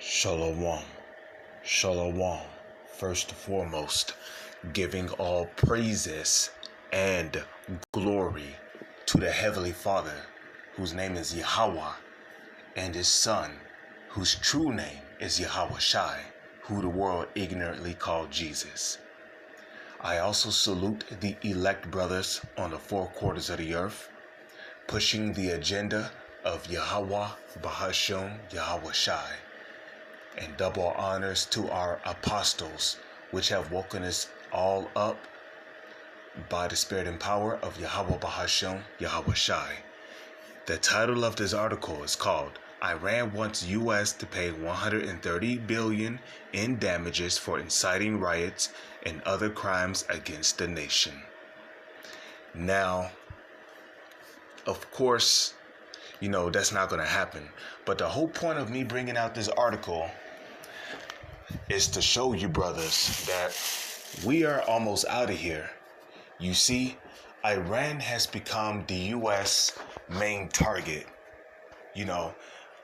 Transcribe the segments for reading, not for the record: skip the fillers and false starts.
Shalom, shalom. First and foremost, giving all praises and glory to the Heavenly Father, whose name is Yahweh, and His Son, whose true name is Yahweh Shai, who the world ignorantly called Jesus. I also salute the elect brothers on the four quarters of the earth, pushing the agenda of Yahweh Bahasham Yahweh Shai, and double honors to our apostles, which have woken us all up by the spirit and power of Yahweh Bahasham Yahweh Shai. The title of this article is called Iran Wants U.S. to Pay $130 billion in damages for inciting riots and other crimes against the nation. Now, of course, that's not going to happen. But the whole point of me bringing out this article is to show you, brothers, that we are almost out of here. You see, Iran has become the U.S. main target.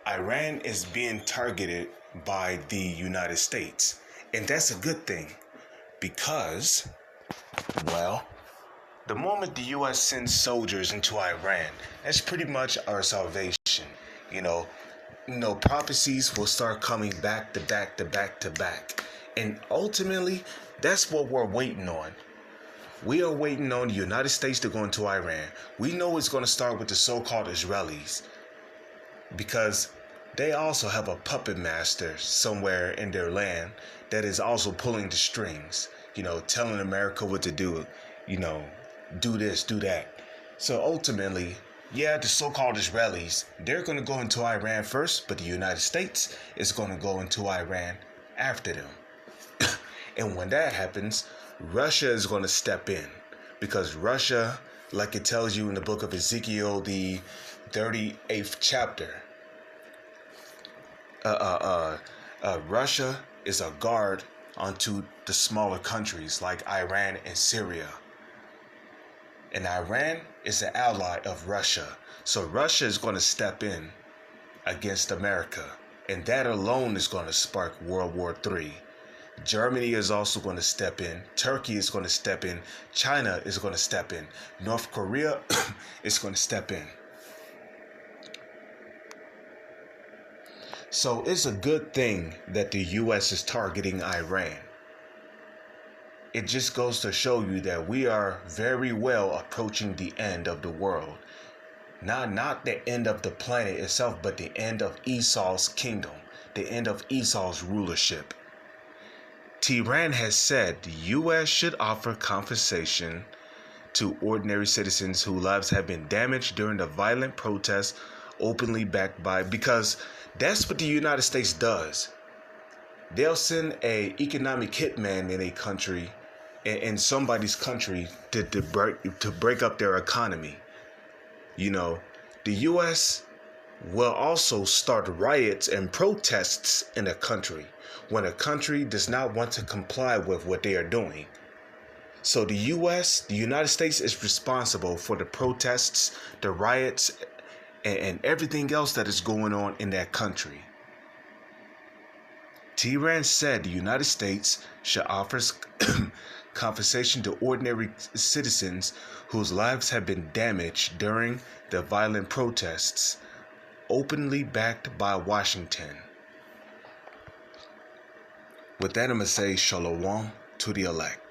Iran is being targeted by the United States. And that's a good thing because, the moment the U.S. sends soldiers into Iran, that's pretty much our salvation. Prophecies will start coming back to back to back to back. And ultimately, that's what we're waiting on. We are waiting on the United States to go into Iran. We know it's going to start with the so-called Israelis because they also have a puppet master somewhere in their land that is also pulling the strings, telling America what to do, do this, do that. So ultimately, the so-called Israelis, they're going to go into Iran first, but the United States is going to go into Iran after them. And when that happens, Russia is going to step in because Russia, like it tells you in the book of Ezekiel, the 38th chapter, Russia is a guard onto the smaller countries like Iran and Syria. And Iran is an ally of Russia. So Russia is going to step in against America. And that alone is going to spark World War III. Germany is also going to step in. Turkey is going to step in. China is going to step in. North Korea is going to step in. So it's a good thing that the U.S. is targeting Iran. It just goes to show you that we are very well approaching the end of the world. Not the end of the planet itself, but the end of Esau's kingdom, the end of Esau's rulership. Tehran has said the U.S. should offer compensation to ordinary citizens whose lives have been damaged during the violent protests openly backed by, because that's what the United States does. They'll send an economic hitman in a country, in somebody's country, to break up their economy. The U.S. will also start riots and protests in a country when a country does not want to comply with what they are doing. So the U.S., the United States, is responsible for the protests, the riots, and everything else that is going on in that country. Tehran said the United States should offer compensation to ordinary citizens whose lives have been damaged during the violent protests, openly backed by Washington. With that, I'm going to say shalom to the elect.